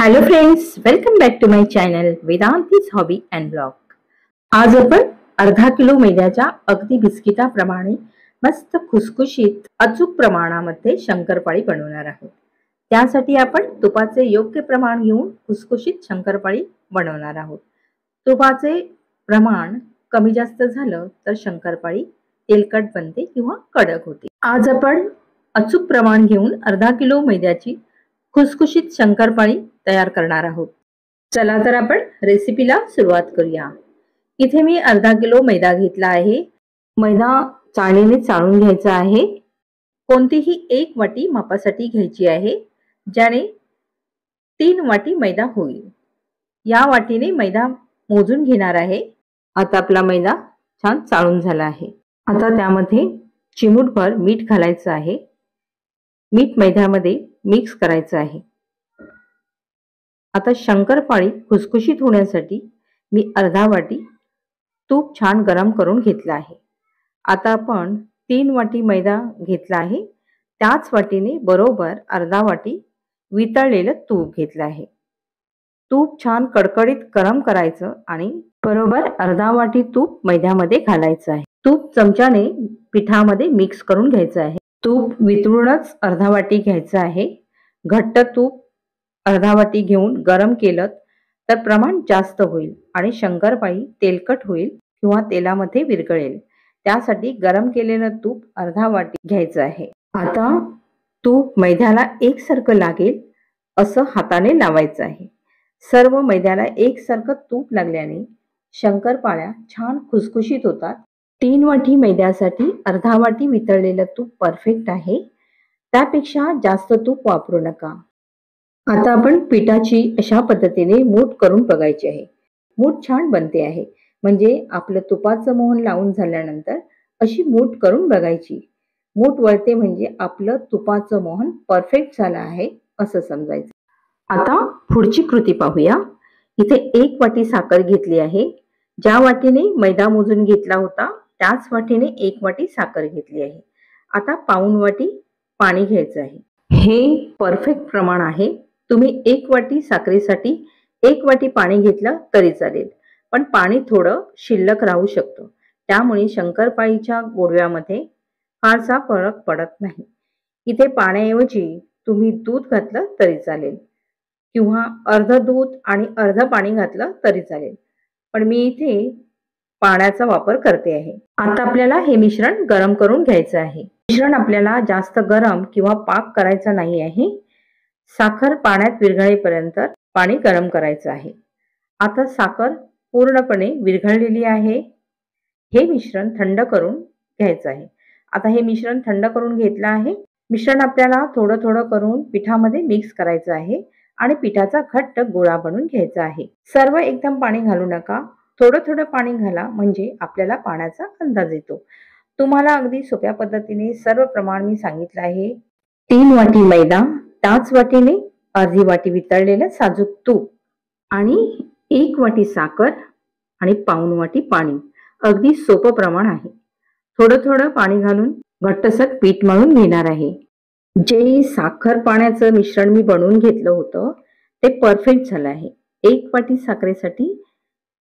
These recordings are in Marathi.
Hello friends, welcome back to my channel Vedanti's hobby and blog. आज आपण अर्धा किलो मैद्याच्या अगदी बिस्किटाप्रमाणे मस्त खुसखुशीत अचूक प्रमाणामध्ये शंकरपाळी बनवणार आहोत. त्यासाठी आपण तुपाचे योग्य प्रमाण घेऊन खुसखुशीत शंकरपाळी बनवणार आहोत. तुपाचे प्रमाण कमी जास्त झालं तर शंकरपाळी तेलकट बनते किंवा कडक होते. आज आपण अचूक प्रमाण घेऊन अर्धा किलो मैद्याची खुसखुशीत शंकरपाळी तयार करणार आहोत. चला तर आपण रेसिपीला सुरुवात करूया. इथे मी अर्धा किलो मैदा घेतला आहे. मैदा चाळणीने चाळून घ्यायचा आहे. कोणतीही एक वाटी मापासाठी घ्यायची आहे, ज्याने 3 वाटी मैदा होईल. या वाटीने मैदा मोजून घेणार आहे. आता आपला मैदा छान चाळून झाला आहे. आता त्यामध्ये चिमूटभर मीठ घालायचं आहे. मीठ मैद्यामध्ये मिक्स करायचं आहे. आता शंकरपाळी खुसखुशीत होण्यासाठी मी अर्धा वाटी तूप छान गरम करून घेतला आहे. आता आपण 3 वाटी मैदा घेतला आहे. त्याच वाटीने बरोबर अर्धा वाटी वितळलेलं तूप घेतलं आहे. तूप छान कडकडीत गरम करायचं आणि बरोबर अर्धा वाटी तूप मैद्यामध्ये घालायचं आहे. तूप चमच्याने पिठामध्ये मिक्स करून घ्यायचं आहे. तूप वितळूनच अर्धा वाटी घ्यायचं आहे. घट्ट तूप अर्धा वाटी घेऊन गरम केलं तर प्रमाण जास्त होईल आणि शंकरपाळी तेलकट होईल किंवा तेलामध्ये विरघळेल. त्यासाठी गरम केलेलं तूप अर्धा वाटी घ्यायचं आहे. आता तूप मैद्याला एकसारखं लागेल असं हाताने लावायचं आहे. सर्व मैद्याला एकसारखं तूप लागल्याने शंकरपाळ्या छान खुसखुशीत होतात. 3 वाटी मैद्यासाठी अर्धा वाटी वितळलेलं तूप परफेक्ट आहे. त्यापेक्षा जास्त तूप वापरू नका. आता आपण पिठाची अशा पद्धतीने मूठ करून बघायची आहे. मूठ छान बनते आहे, म्हणजे आपलं तुपाचं मोहन लावून झाल्यानंतर अशी मूठ करून बघायची. मूठ वळते म्हणजे आपलं तुपाचं मोहन परफेक्ट झालं आहे असं समजायचं. आता पुढची कृती पाहूया. इथे 1 वाटी साखर घेतली आहे. ज्या वाटीने मैदा मोजून घेतला होता त्याच वाटीने 1 वाटी साखर घेतली आहे. आता पाऊण वाटी पाणी घ्यायचं आहे. हे परफेक्ट प्रमाण आहे. तुम्ही 1 वाटी साखरेसाठी 1 वाटी पाणी घेतलं तरी चालेल, पण पाणी थोडं शिल्लक राहू शकतं. त्यामुळे शंकरपाळीच्या गोडव्यामध्ये फारसा फरक पडत नाही. इथे पाण्याऐवजी तुम्ही दूध घातलं तरी चालेल किंवा अर्ध दूध आणि अर्ध पाणी घातलं तरी चालेल, पण मी इथे पाण्याचा वापर करते आहे. आता आपल्याला हे मिश्रण गरम करून घ्यायचं आहे. मिश्रण आपल्याला जास्त गरम किंवा पाक करायचा नाही आहे. साखर पाण्यात विरघळेपर्यंत पाणी गरम करायचं आहे. आता साखर पूर्णपणे विरघळलेली आहे. हे मिश्रण थंड करून घ्यायचं आहे. आता हे मिश्रण थंड करून घेतलं आहे. मिश्रण आपल्याला थोडं थोडं करून पिठामध्ये मिक्स करायचं आहे आणि पिठाचा घट्ट गोळा बनवून घ्यायचा आहे. सर्व एकदम पाणी घालू नका. थोडं थोडं पाणी घाला, म्हणजे आपल्याला पाण्याचा अंदाज येतो. तुम्हाला अगदी सोप्या पद्धतीने सर्व प्रमाण मी सांगितलं आहे. 3 वाटी मैदा, त्याच वाटीने अर्धी वाटी वितळलेलं साजूक तूप आणि 1 वाटी साखर आणि पाऊण वाटी पाणी. अगदी सोपं प्रमाण आहे. थोडं थोडं पाणी घालून घट्टसर पीठ मळून घेणार आहे. जे साखर पाण्याचं मिश्रण मी बनवून घेतलं होतं ते परफेक्ट झालं आहे. 1 वाटी साखरेसाठी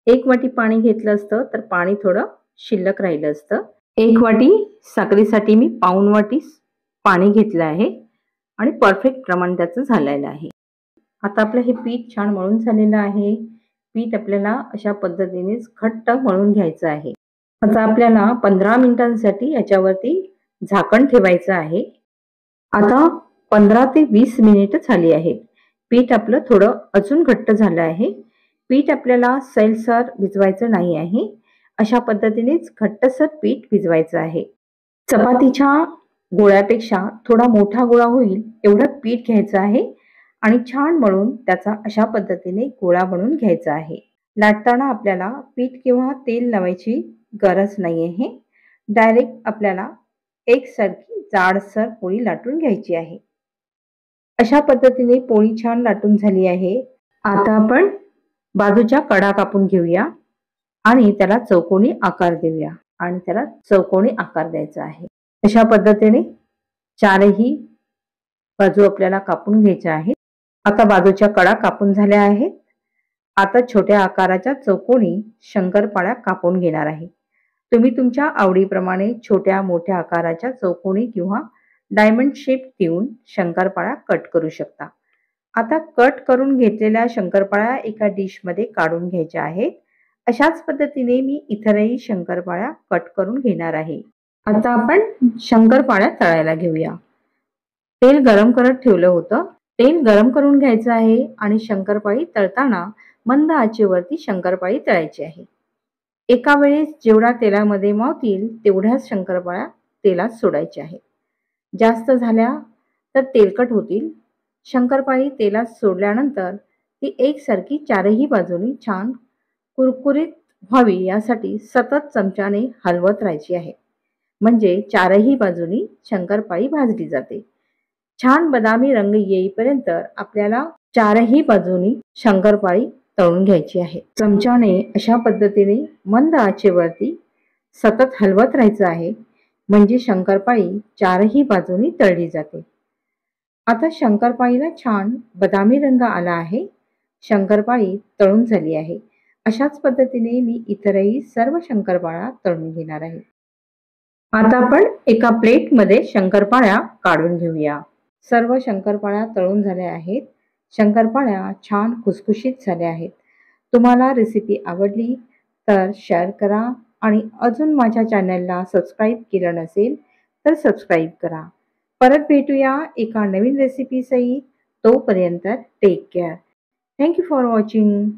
1 वाटी पाणी घेतलं असतं तर पाणी थोडं शिल्लक राहिलं असतं. 1 वाटी साखरेसाठी मी पाऊण वाटी पाणी घेतलं आहे आणि परफेक्ट प्रमाण त्याचं झालेलं आहे. आता आपलं हे पीठ छान मळून झालेलं आहे. पीठ आपल्याला अशा पद्धतीनेच घट्ट मळून घ्यायचं आहे. आता आपल्याला 15 मिनिटांसाठी याच्यावरती झाकण ठेवायचं आहे. आता 15 ते 20 मिनिटं झाली आहेत. पीठ आपलं थोडं अजून घट्ट झालं आहे. पीठ आपल्याला सैलसर भिजवायचं नाही आहे. अशा पद्धतीनेच घट्टसर पीठ भिजवायचं आहे. चपातीच्या गोळ्यापेक्षा थोडा मोठा गोळा होईल एवढं पीठ घ्यायचं आहे आणि छान मळून त्याचा अशा पद्धतीने गोळा बनवून घ्यायचा आहे. लाटताना आपल्याला पीठ किंवा तेल लावायची गरज नाही आहे. डायरेक्ट आपल्याला एकसारखी जाडसर पोळी लाटून घ्यायची आहे. अशा पद्धतीने पोळी छान लाटून झाली आहे. आता आपण बाजूच्या कडा कापून घेऊया आणि त्याला चौकोनी आकार देऊया आणि त्याला चौकोनी आकार द्यायचा आहे. अशा पद्धतीने 4ही बाजू आपल्याला कापून घ्यायच्या आहेत. आता बाजूच्या कडा कापून झाल्या आहेत. आता छोट्या आकाराच्या चौकोनी शंकरपाळ्या कापून घेणार आहे. तुम्ही तुमच्या आवडीप्रमाणे छोट्या मोठ्या आकाराच्या चौकोनी किंवा डायमंड शेप देऊन शंकरपाळ्या कट करू शकता. आता कट करून घेतलेल्या शंकरपाळ्या एका डिशमध्ये काढून घ्यायच्या आहेत. अशाच पद्धतीने मी इतरही शंकरपाळ्या कट करून घेणार आहे. आता आपण शंकरपाळ्या तळायला घेऊया. तेल गरम करत ठेवलं होतं. तेल गरम करून घ्यायचं आहे आणि शंकरपाळी तळताना मंद आचेवरती शंकरपाळी तळायची आहे. एका वेळेस जेवढा तेलामध्ये मावतील तेवढ्याच शंकरपाळ्या तेलात सोडायच्या आहेत. जास्त झाल्या तर तेलकट होतील. शंकरपाळी तेलात सोडल्यानंतर ती एकसारखी चारही बाजूनी छान कुरकुरीत व्हावी यासाठी सतत चमच्याने हलवत राहायची आहे. म्हणजे चारही बाजूनी शंकरपाळी भाजली जाते. छान बदामी रंग येईपर्यंत आपल्याला चारही बाजूनी शंकरपाळी तळून घ्यायची आहे. चमच्याने अशा पद्धतीने मंद आचेवरती सतत हलवत राहायचं आहे. म्हणजे शंकरपाळी चारही बाजूनी तळली जाते. आता शंकरपाळीला छान बदामी रंग आला आहे. शंकरपाळी तळून झाली आहे. अशाच पद्धतीने मी इतरही सर्व शंकरपाळ्या तळून घेणार आहे. आता आपण एका प्लेटमध्ये शंकरपाळ्या काढून घेऊया. सर्व शंकरपाळ्या तळून झाल्या आहेत. शंकरपाळ्या छान खुसखुशीत झाल्या आहेत. तुम्हाला रेसिपी आवडली तर शेअर करा आणि अजून माझ्या चॅनलला सबस्क्राईब केलं नसेल तर सबस्क्राईब करा. परत भेटूया एका नवीन रेसिपीसहित. तोपर्यंत take care. Thank you for watching.